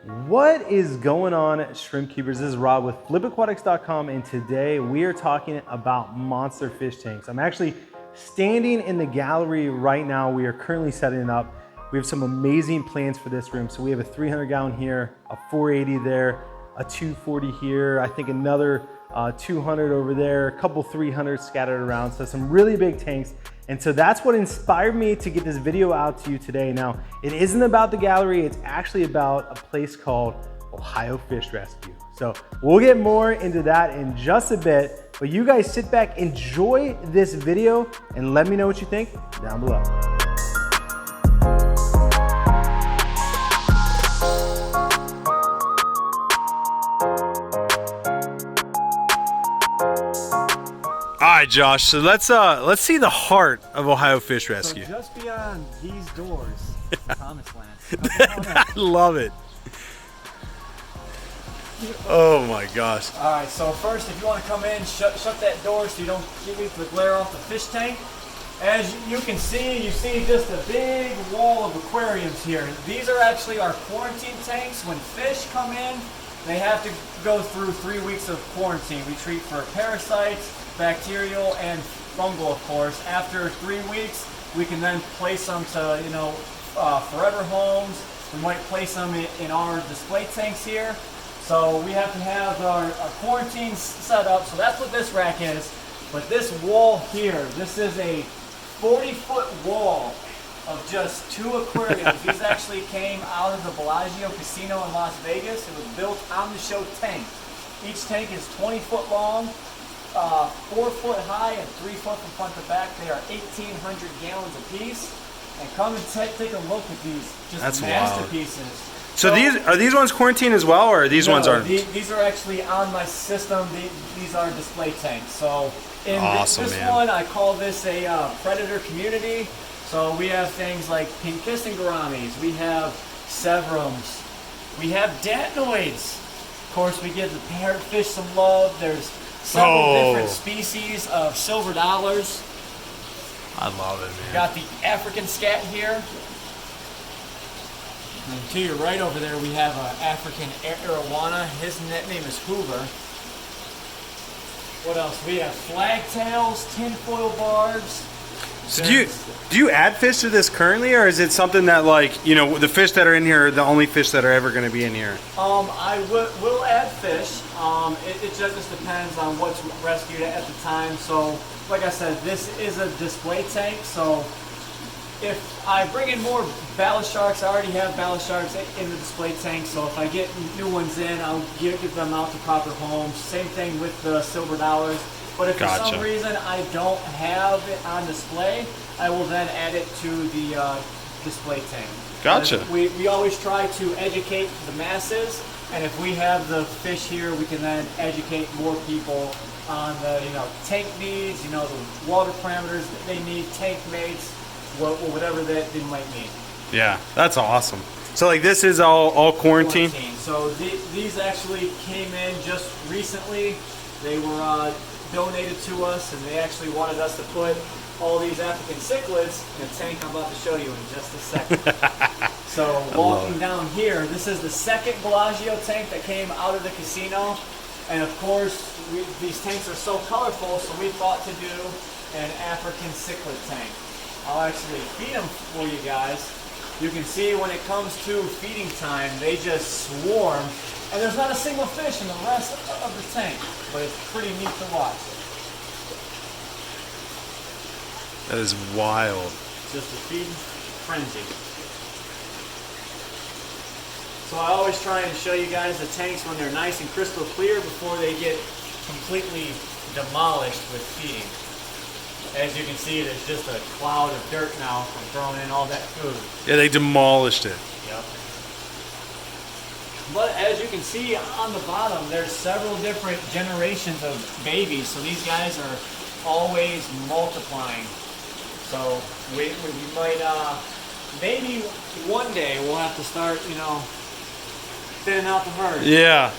What is going on, shrimp keepers? This is Rob with flipaquatics.com, and today we are talking about monster fish tanks. I'm actually standing in the gallery right now. We are currently setting it up. We have some amazing plans for this room. So we have a 300 gallon here, a 480 there, a 240 here, I think another 200 over there, a couple 300 scattered around. So some really big tanks. And so that's what inspired me to get this video out to you today. Now, it isn't about the gallery, it's actually about a place called Ohio Fish Rescue. So we'll get more into that in just a bit, but you guys sit back, enjoy this video, and let me know what you think down below. All right, Josh, so let's see the heart of Ohio Fish Rescue. So just beyond these doors, promised land. I love it. Oh my gosh. All right, so first, if you want to come in, shut that door so you don't get the glare off the fish tank. As you can see, you see just a big wall of aquariums here. These are actually our quarantine tanks. When fish come in, they have to go through 3 weeks of quarantine. We treat for parasites, bacterial, and fungal, of course. After 3 weeks, we can then place them to, forever homes. We might place them in our display tanks here. So we have to have our quarantine set up. So that's what this rack is. But this wall here, this is a 40-foot wall of just 2 aquariums. These actually came out of the Bellagio Casino in Las Vegas. It was built on the show tank. Each tank is 20 foot long, 4 foot high, and 3 foot from front to back. They are 1,800 gallons apiece. And come and take a look at these just masterpieces. Wild. So are these ones quarantined as well, or these ones aren't? These are actually on my system. These are display tanks. So in awesome, this one, I call this a predator community. So we have things like pink kissing gouramis. We have severums. We have datnoids. Of course, we give the parrotfish some love. There's several different species of silver dollars. I love it, man. Got the African scat here. And to your right over there, we have an African arowana. His name is Hoover. What else? We have flagtails, tinfoil barbs. So do you add fish to this currently, or is it something that, like, the fish that are in here are the only fish that are ever going to be in here? I will add fish. It just depends on what's rescued at the time. So, like I said, this is a display tank. So if I bring in more ballast sharks, I already have ballast sharks in the display tank. So if I get new ones in, I'll give them out to proper homes. Same thing with the silver dollars. But if for some reason I don't have it on display, I will then add it to the display tank. Gotcha. We always try to educate the masses, and if we have the fish here, we can then educate more people on the tank needs, the water parameters that they need, tank mates, whatever that they might need. Yeah, that's awesome. So like this is all quarantine? So these actually came in just recently. They were donated to us, and they actually wanted us to put all these African cichlids in a tank I'm about to show you in just a second. So walking down here, this is the second Bellagio tank that came out of the casino. And of course, these tanks are so colorful, so we thought to do an African cichlid tank. I'll actually feed them for you guys. You can see when it comes to feeding time, they just swarm. And there's not a single fish in the rest of the tank, but it's pretty neat to watch. That is wild. It's just a feeding frenzy. So I always try and show you guys the tanks when they're nice and crystal clear before they get completely demolished with feeding. As you can see, there's just a cloud of dirt now from throwing in all that food. Yeah, they demolished it. Yep. But as you can see on the bottom, there's several different generations of babies. So these guys are always multiplying. So we might, maybe one day we'll have to start, thinning out the herd. Yeah.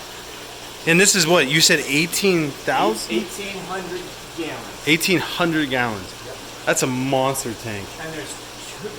And this is what, you said 18,000? 1,800 gallons. 1,800 gallons. Yep. That's a monster tank. And there's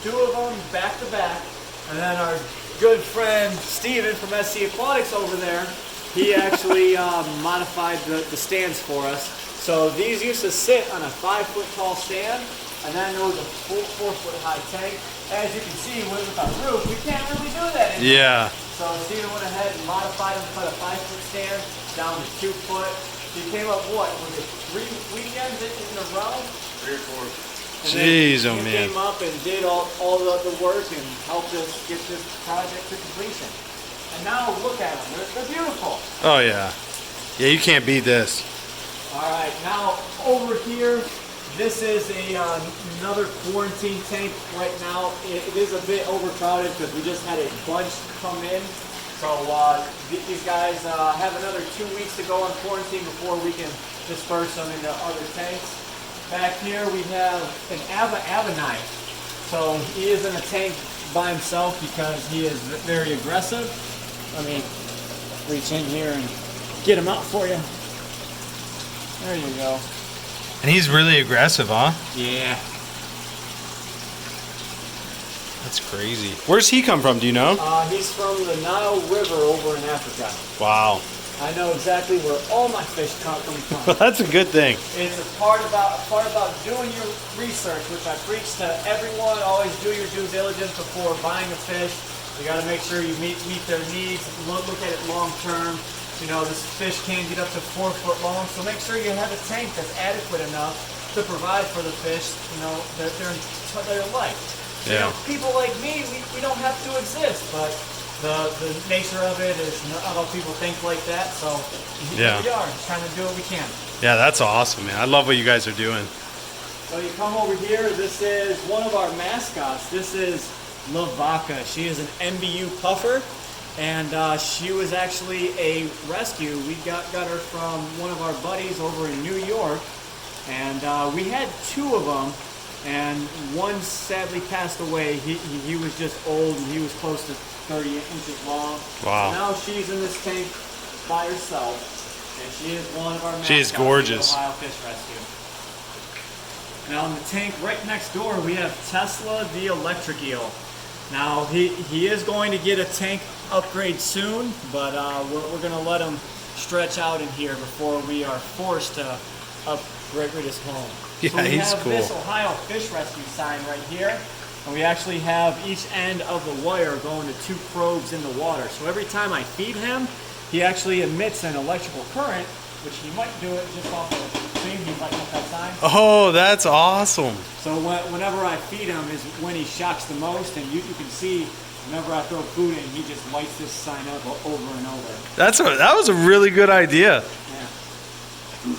two of them back to back. And then our good friend Steven from SC Aquatics over there, he actually modified the stands for us. So these used to sit on a 5-foot tall stand, and then there was a 4-foot high tank. As you can see, with our roof, we can't really do that anymore. Yeah. So Steven went ahead and modified them, put a 5-foot stand down to 2 foot. He came up, what, was it 3 weekends in a row? 3 or 4. Jeez, oh he man. came up and did all the work and helped us get this project to completion. And now look at them, they're beautiful. Oh yeah. Yeah, you can't beat this. All right, now over here, this is another quarantine tank right now. It is a bit overcrowded because we just had a bunch come in. So these guys have another 2 weeks to go on quarantine before we can disperse them into other tanks. Back here we have an Ava knife. So he is in a tank by himself because he is very aggressive. Let me reach in here and get him out for you. There you go. And he's really aggressive, huh? Yeah. That's crazy. Where's he come from, do you know? He's from the Nile River over in Africa. Wow. I know exactly where all my fish come from. Well, that's a good thing. It's a part about doing your research, which I preach to everyone. Always do your due diligence before buying a fish. You got to make sure you meet their needs. Look at it long term. You know, this fish can get up to 4 foot long, so make sure you have a tank that's adequate enough to provide for the fish. You know, their life. Yeah. You know, people like me, we don't have to exist, but the nature of it is not all people think like that. So yeah, here we are, just trying to do what we can. Yeah, that's awesome, man. I love what you guys are doing. So you come over here. This is one of our mascots. This is La Vaca. She is an MBU Puffer, and she was actually a rescue. We got her from one of our buddies over in New York, and we had 2 of them. And one sadly passed away. He was just old, and he was close to 30 inches long. Wow. So now she's in this tank by herself, and she is one of our mascots. She is gorgeous. Ohio Fish Rescue. Now in the tank right next door, we have Tesla the electric eel. Now he is going to get a tank upgrade soon, but we're going to let him stretch out in here before we are forced to upgrade his home. Yeah, so we he's have cool. this Ohio Fish Rescue sign right here, and we actually have each end of the wire going to 2 probes in the water. So every time I feed him, he actually emits an electrical current, which he might do it just off the thing. He might up that sign. Oh, that's awesome. So whenever I feed him is when he shocks the most, and you can see whenever I throw food in, he just lights this sign up over and over. That was a really good idea. Yeah.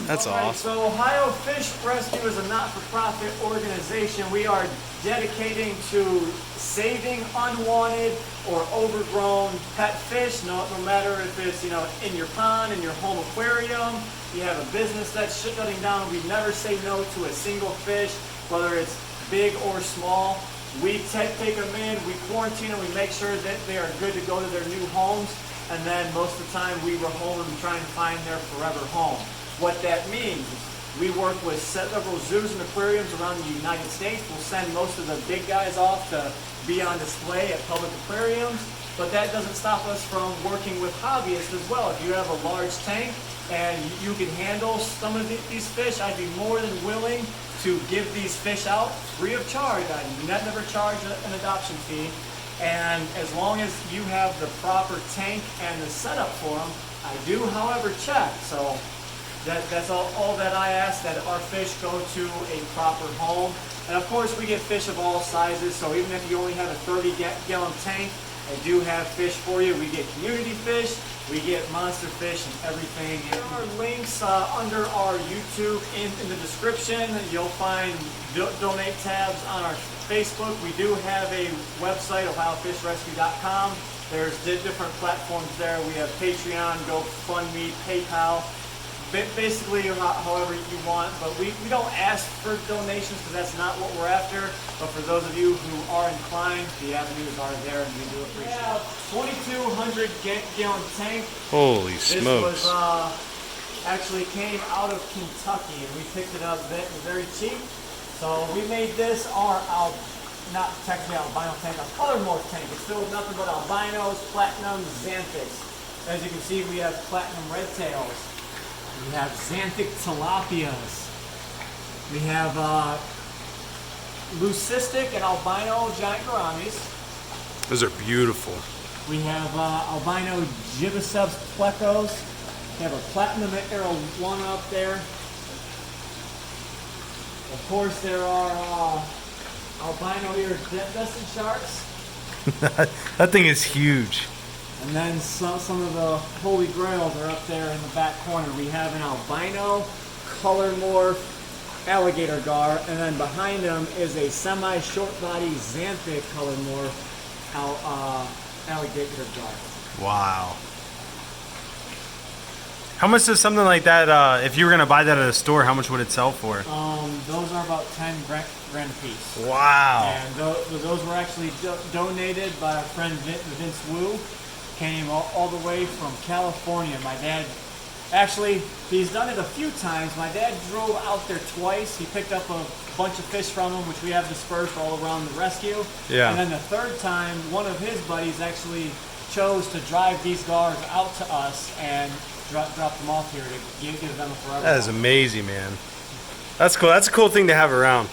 That's All right, awesome. so Ohio Fish Rescue is a not-for-profit organization. We are dedicating to saving unwanted or overgrown pet fish, no matter if it's in your pond, in your home aquarium, you have a business that's shutting down. We never say no to a single fish, whether it's big or small. We take them in, we quarantine them, we make sure that they are good to go to their new homes, and then most of the time we rehome them and try and find their forever home. What that means is we work with several zoos and aquariums around the United States. We'll send most of the big guys off to be on display at public aquariums, but that doesn't stop us from working with hobbyists as well. If you have a large tank and you can handle some of these fish, I'd be more than willing to give these fish out free of charge. I never charge an adoption fee, and as long as you have the proper tank and the setup for them, I do, however, check. So that's all that I ask, that our fish go to a proper home. And of course, we get fish of all sizes, so even if you only have a 30-gallon tank, I do have fish for you. We get community fish, we get monster fish, and everything. There are links under our YouTube in the description. You'll find donate tabs on our Facebook. We do have a website, ohiofishrescue.com. There's different platforms there. We have Patreon, GoFundMe, PayPal. Basically, however you want, but we don't ask for donations because that's not what we're after. But for those of you who are inclined, the avenues are there, and we do appreciate it. 2,200-gallon tank. Holy This smokes. was actually came out of Kentucky, and we picked it up very cheap. So we made this our not technically albino tank, a color morph tank. It's filled with nothing but albinos, platinums, xanthics. As you can see, we have platinum red tails. We have xanthic tilapias. We have leucistic and albino giant gouramis. Those are beautiful. We have albino gibbosebs plecos. We have a platinum arowana up there. Of course, there are albino iridescent sharks. That thing is huge. And then some of the holy grails are up there in the back corner. We have an albino color morph alligator gar, and then behind them is a semi-short body xanthic color morph alligator gar. Wow. How much does something like that, if you were going to buy that at a store, how much would it sell for? Those are about 10 grand a piece. Wow. And those were actually donated by our friend Vince Wu. Came all the way from California. My dad, actually, he's done it a few times. My dad drove out there twice. He picked up a bunch of fish from him, which we have dispersed all around the rescue. Yeah. And then the third time, one of his buddies actually chose to drive these gars out to us and drop them off here to give them a forever. That is amazing, man. That's cool. That's a cool thing to have around.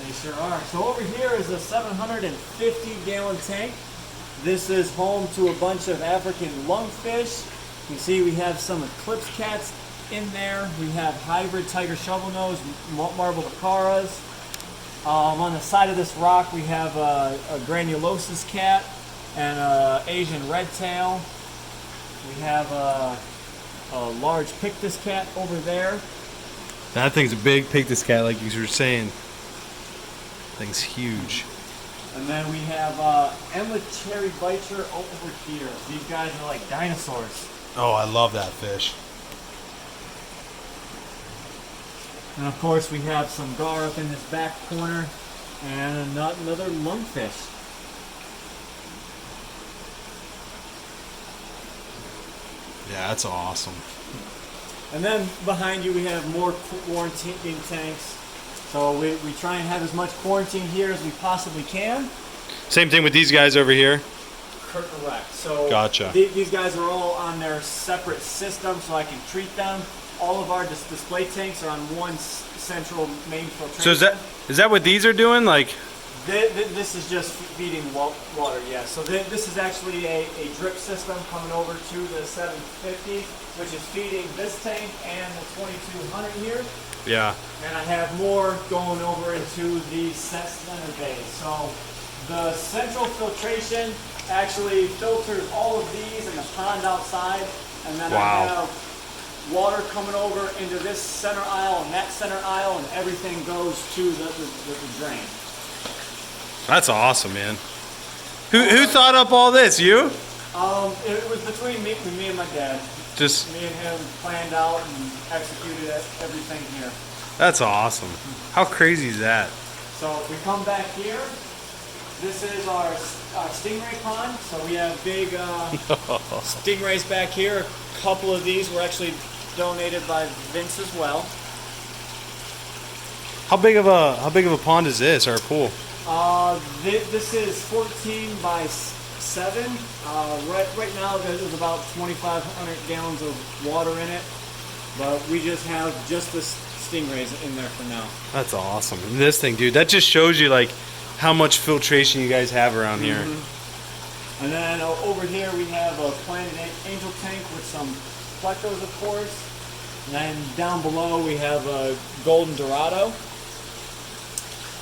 They sure are. So over here is a 750-gallon tank. This is home to a bunch of African lungfish. You can see we have some eclipse cats in there. We have hybrid tiger shovelnose, marble acaras. On the side of this rock, we have a granulosus cat and an Asian red tail. We have a large pictus cat over there. That thing's a big pictus cat, like you were saying. That thing's huge. And then we have Emma cherry bicher over here. These guys are like dinosaurs. Oh, I love that fish. And of course we have some gar up in this back corner and another lungfish. Yeah, that's awesome. And then behind you we have more quarantine tanks. So we try and have as much quarantine here as we possibly can. Same thing with these guys over here. Correct. So Gotcha. These guys are all on their separate system, so I can treat them. All of our display tanks are on one central main filtration. So is that what these are doing? Like, This is just feeding water, yeah. So this is actually a drip system coming over to the 750, which is feeding this tank and the 2200 here. yeah. And I have more going over into the center bays. So the central filtration actually filters all of these in the pond outside, and then Wow. I have water coming over into this center aisle and that center aisle, and everything goes to the drain. That's awesome, man. Who thought up all this? You? It was between me and my dad. Just, Me and him planned out and executed everything here. that's awesome. How crazy is that? So if we come back here, this is our Stingray Pond. So we have big stingrays back here. A couple of these were actually donated by Vince as well. How big of a pond is this, or a pool? This is 14 by 7. Right now there's about 2,500 gallons of water in it, but we just have just the stingrays in there for now. That's awesome. And this thing, dude, that just shows you like how much filtration you guys have around here. And then over here we have a Planet Angel tank with some plecos, of course. And then down below we have a Golden Dorado.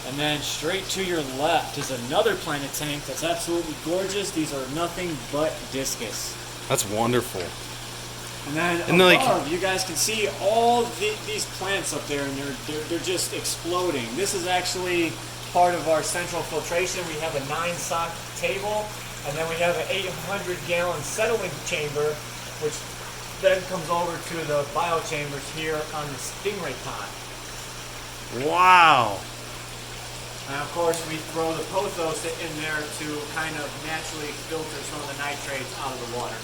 And then straight to your left is another Planet tank that's absolutely gorgeous. These are nothing but discus. That's wonderful. And then And above, you guys can see all these plants up there, and they're just exploding. This is actually part of our central filtration. We have a 9-sock table, and then we have an 800-gallon settling chamber, which then comes over to the biochambers here on the Stingray Pond. Wow. And of course, we throw the pothos in there to kind of naturally filter some of the nitrates out of the water.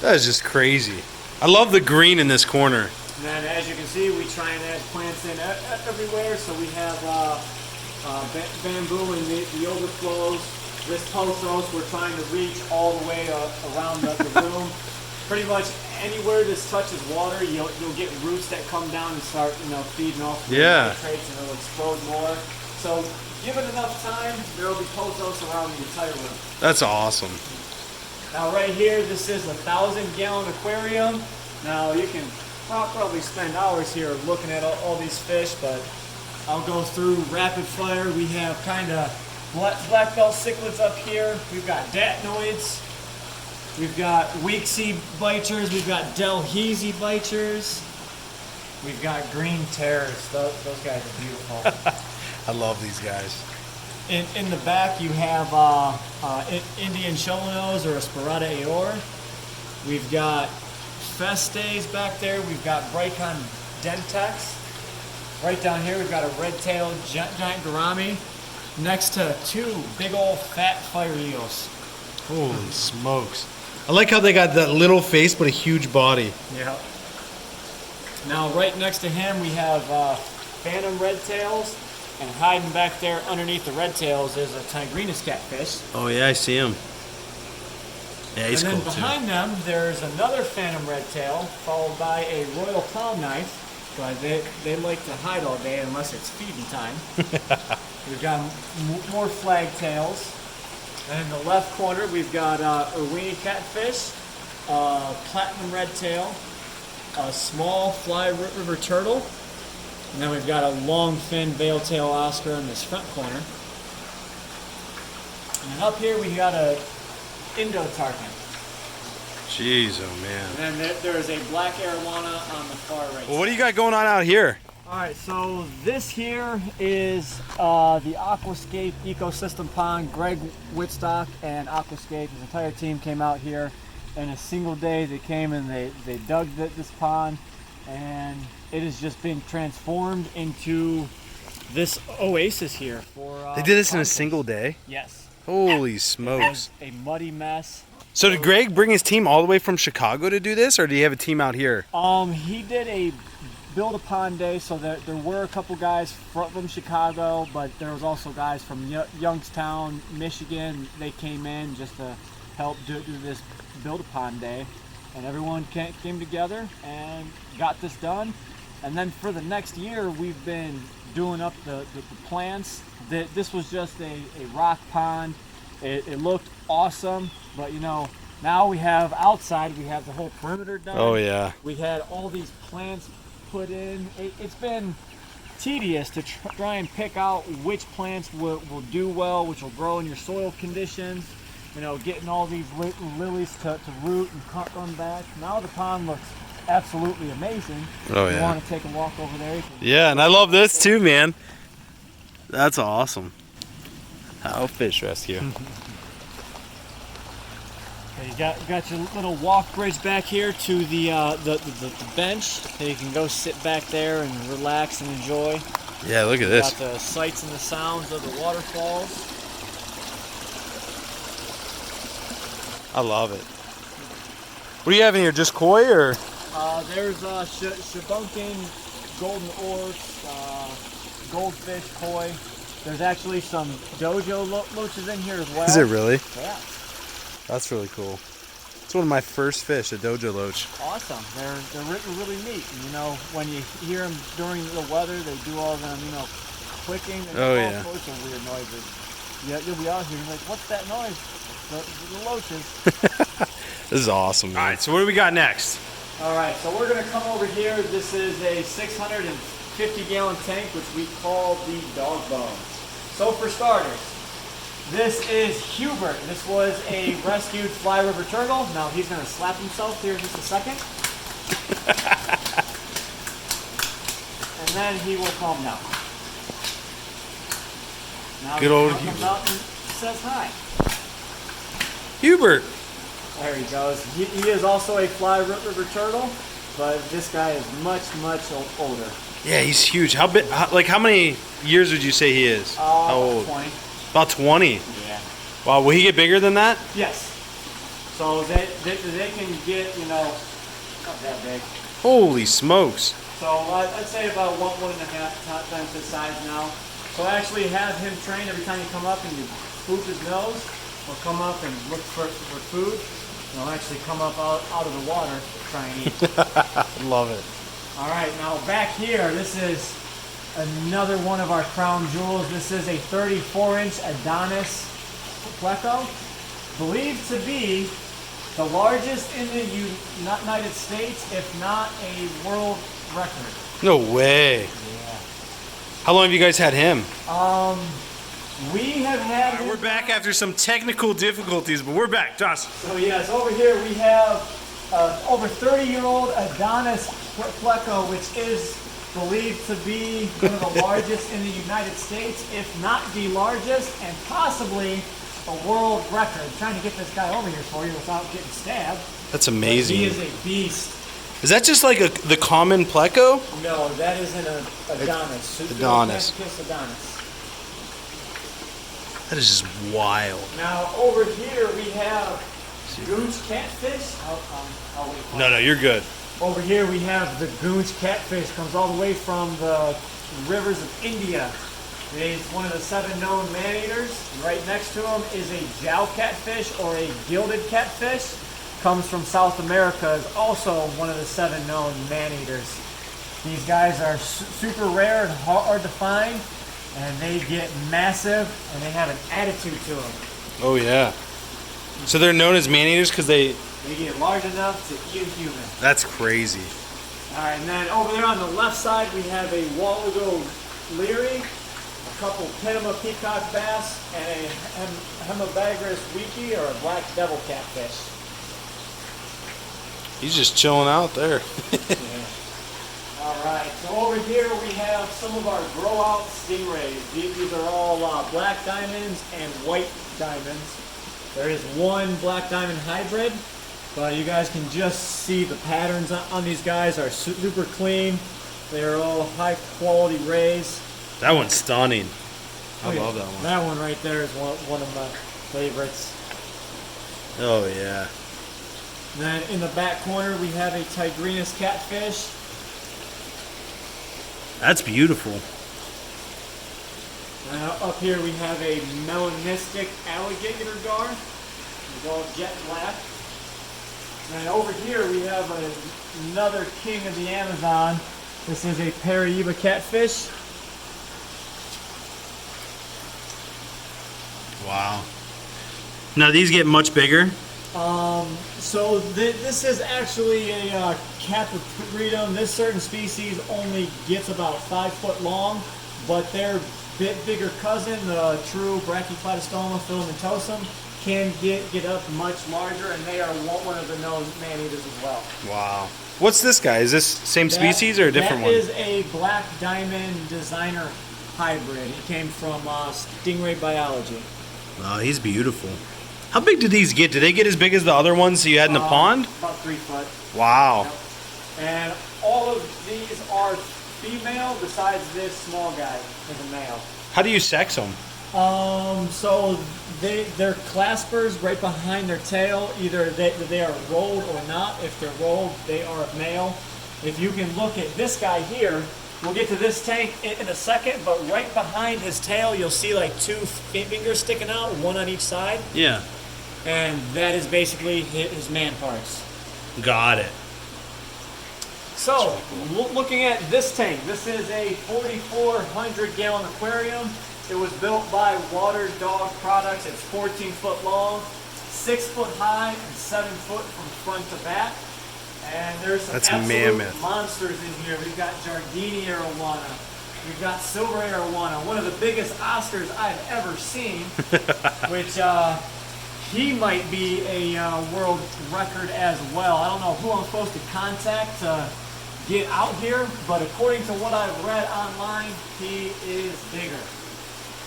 That is just crazy. I love the green in this corner. And then, as you can see, we try and add plants in everywhere. So we have bamboo and the overflows. This post roast we're trying to reach all the way around the room. Pretty much anywhere this touches water, you'll get roots that come down and start feeding off the nitrates, and it'll explode more. So give it enough time, there will be post roasts around the entire room. That's awesome. Now right here, this is a 1,000-gallon aquarium. Now you can probably spend hours here looking at all these fish, but I'll go through rapid fire. We have kind of black belt cichlids up here. We've got datnoids. We've got weak sea bichers. We've got Delhaize bichers. We've got green terrors. Those guys are beautiful. I love these guys. In the back, you have Indian shovelnose or Aspirata aor. We've got Festes back there. We've got Bricon dentex. Right down here, we've got a red-tailed giant gourami next to two big old fat fire eels. Holy smokes. I like how they got that little face but a huge body. Yeah. Now, right next to him, we have phantom red tails. And hiding back there underneath the red tails is a tigrinus catfish. Oh yeah, I see him. Yeah, he's cool too. And then behind them, there's another phantom red tail, followed by a royal palm knife. But they like to hide all day unless it's feeding time. We've got more flag tails. And in the left corner, we've got Irwini catfish, platinum red tail, a small fly river turtle. And then we've got a long fin veil tail Oscar in this front corner. And then up here we got a Indo-Tarkin. Jeez, oh man. And then there's a black arowana on the far right. Well, what do you got going on out here? Alright, so this here is the Aquascape ecosystem pond. Greg Whitstock and Aquascape, his entire team came out here in a single day. They came and they dug this pond, and it has just been transformed into this oasis here. They did this in a single day? Yes. Holy smokes. It was a muddy mess. So did Greg bring his team all the way from Chicago to do this, or do you have a team out here? He did a build a pond day, so there were a couple guys from Chicago, but there was also guys from Youngstown, Michigan. They came in just to help do this build a pond day, and everyone came together and got this done. And then for the next year, we've been doing up the plants. This was just a rock pond. It looked awesome, but now we have outside, we have the whole perimeter done. Oh yeah. We had all these plants put in. It's been tedious to try and pick out which plants will do well, which will grow in your soil conditions. Getting all these lilies to root and come back. Now the pond looks absolutely amazing. Oh yeah. If you want to take a walk over there? Yeah, and I love this too, man. That's awesome. How fish rescue. Okay, you got your little walk bridge back here to the bench. So you can go sit back there and relax and enjoy. Yeah, look at this. Got the sights and the sounds of the waterfalls. I love it. What do you have in here? Just koi or? There's shabunkin, golden orbs, goldfish, koi. There's actually some dojo loaches in here as well. Is it really? Yeah. That's really cool. It's one of my first fish, a dojo loach. Awesome. They're really neat. And, when you hear them during the weather, they do all them, clicking and all sorts of weird noises. Yeah, you'll be out here and you're like, what's that noise? The loaches. This is awesome, man. All right, so what do we got next? All right, so we're going to come over here. This is a 650-gallon tank, which we call the dog bones. So for starters, this is Hubert. This was a rescued fly river turtle. Now he's going to slap himself here in just a second. And then he will calm down. Now good old Hubert comes out and says hi. Hubert. There he goes. He is also a fly river turtle, but this guy is much older. Yeah, he's huge. How big? How many years would you say he is? How old? 20. About 20. Yeah. Wow, will he get bigger than that? Yes. So they can get, not that big. Holy smokes. So I'd say about one and a half times his size now. So I actually have him trained every time you come up and you boop his nose, or come up and look for food. He'll actually come up out of the water to try and eat. Love it. All right, now back here, this is another one of our crown jewels. This is a 34-inch Adonis pleco, believed to be the largest in the United States, if not a world record. No way. Yeah. How long have you guys had him? We have had. We're back after some technical difficulties, but we're back, Josh. So yes, over here we have over 30-year-old Adonis pleco, which is believed to be one of the largest in the United States, if not the largest, and possibly a world record. I'm trying to get this guy over here for you without getting stabbed. That's amazing. He is a beast. Is that just like the common pleco? No, that isn't an Adonis. Adonis. Adonis. That is just wild. Now over here we have goonch catfish. I'll wait for No, you're good. Over here we have the goonch catfish. Comes all the way from the rivers of India. It's one of the 7 known man-eaters. Right next to him is a jow catfish or a gilded catfish. Comes from South America. Is also one of the 7 known man-eaters. These guys are super rare and hard to find, and they get massive, and they have an attitude to them. Oh yeah. So they're known as man-eaters because they get large enough to eat a human. That's crazy. All right, and then over there on the left side, we have a Wallago leary, a couple Panama peacock bass, and a Hemibagris wiki, or a black devil catfish. He's just chilling out there. Yeah. All right, so over here we have some of our grow-out stingrays. These are all black diamonds and white diamonds. There is one black diamond hybrid, but you guys can just see the patterns on these guys are super clean. They're all high-quality rays. That one's stunning. I love that one. That one right there is one of my favorites. Oh yeah. And then in the back corner we have a Tigrinus catfish. That's beautiful. And up here we have a melanistic alligator gar. It's all jet black. And over here we have another king of the Amazon. This is a Paraíba catfish. Wow. Now these get much bigger? So this is actually a capitridum. This certain species only gets about 5 foot long, but their bit bigger cousin, the true Brachyplatystoma filamentosum, can get up much larger, and they are one of the known man-eaters as well. Wow. What's this guy? Is this same species or a different one? That is a black diamond designer hybrid. He came from Stingray Biology. Oh, he's beautiful. How big do these get? Do they get as big as the other ones you had in the pond? About 3 foot. Wow. Yep. And all of these are female, besides this small guy is a male. How do you sex them? So they're claspers right behind their tail. Either they are rolled or not. If they're rolled, they are male. If you can look at this guy here, we'll get to this tank in a second, but right behind his tail, you'll see like 2 fingers sticking out, one on each side. Yeah. And that is basically his man parts. Got it. So, looking at this tank, this is a 4,400 gallon aquarium. It was built by Water Dog Products. It's 14 foot long, 6 foot high, and 7 foot from front to back. And there's some absolute monsters in here. We've got Giardini arowana. We've got silver arowana, one of the biggest Oscars I've ever seen, which he might be a world record as well. I don't know who I'm supposed to contact to get out here, but according to what I've read online, he is bigger.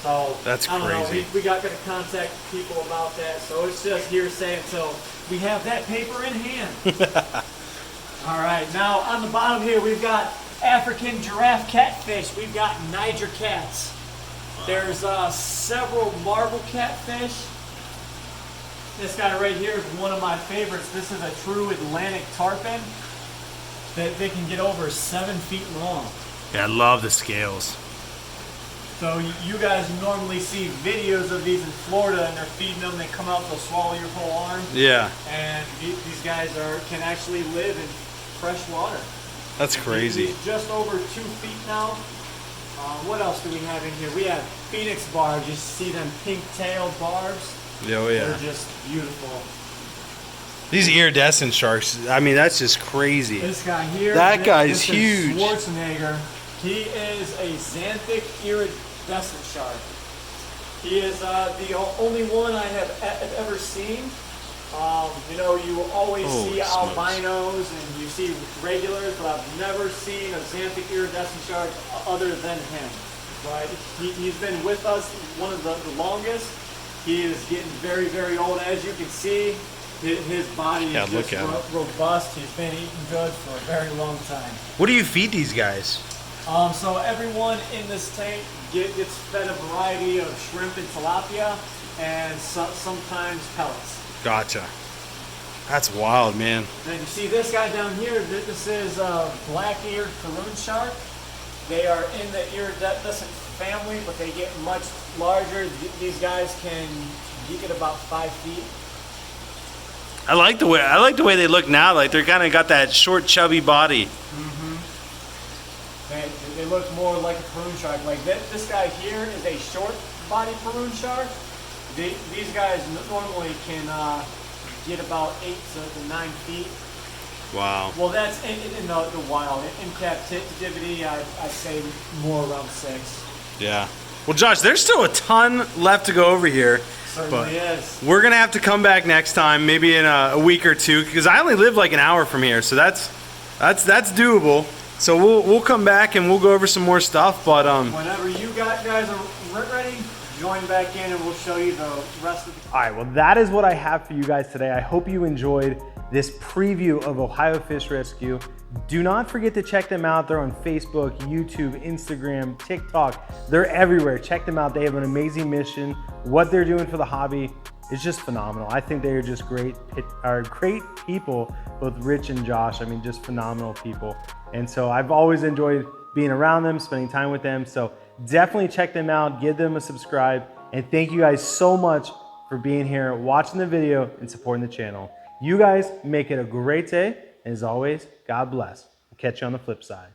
So that's I don't crazy. know. We got to contact people about that. So it's just hearsay until we have that paper in hand. All right, now on the bottom here, we've got African giraffe catfish. We've got Niger cats. There's several marble catfish. This guy right here is one of my favorites. This is a true Atlantic tarpon. They can get over 7 feet long. Yeah, I love the scales. So you guys normally see videos of these in Florida, and they're feeding them. They come out, they'll swallow your whole arm. Yeah. And these guys can actually live in fresh water. That's crazy. He's just over 2 feet now. What else do we have in here? We have Phoenix barbs. You see them pink-tailed barbs? Oh yeah. They're just beautiful. These iridescent sharks, I mean, that's just crazy. This guy here. That guy's this huge. Is Schwarzenegger. He is a xanthic iridescent shark. He is the only one I have ever seen. You know, you always see albinos and you see regulars, but I've never seen a xanthic iridescent shark other than him. Right? He's been with us one of the longest. He is getting very, very old. As you can see, his body is just robust. He's been eating good for a very long time. What do you feed these guys? So everyone in this tank gets fed a variety of shrimp and tilapia, and sometimes pellets. Gotcha. That's wild, man. Then you see this guy down here. This is a black-eared Faroon shark. They are in the iridescent family, but they get much larger. These guys can get about 5 feet. I like the way they look now. Like they're kind of got that short, chubby body. They look more like a Faroon shark. Like this guy here is a short body Faroon shark. These guys normally can get about 8 to 9 feet. Wow. Well, that's in the wild. In captivity, I'd say more around 6. Yeah. Well, Josh, there's still a ton left to go over here. Certainly is. We're gonna have to come back next time, maybe in a week or two, because I only live like an hour from here, so that's doable. So we'll come back and we'll go over some more stuff. But whenever you guys are ready, join back in and we'll show you the rest of the. All right, well, that is what I have for you guys today. I hope you enjoyed this preview of Ohio Fish Rescue. Do not forget to check them out. They're on Facebook, YouTube, Instagram, TikTok. They're everywhere. Check them out. They have an amazing mission. What they're doing for the hobby is just phenomenal. I think they are just great people, both Rich and Josh. I mean, just phenomenal people. And so I've always enjoyed being around them, spending time with them. So definitely check them out, give them a subscribe. And thank you guys so much for being here, watching the video, and supporting the channel. You guys make it a great day. And as always, God bless. I'll catch you on the flip side.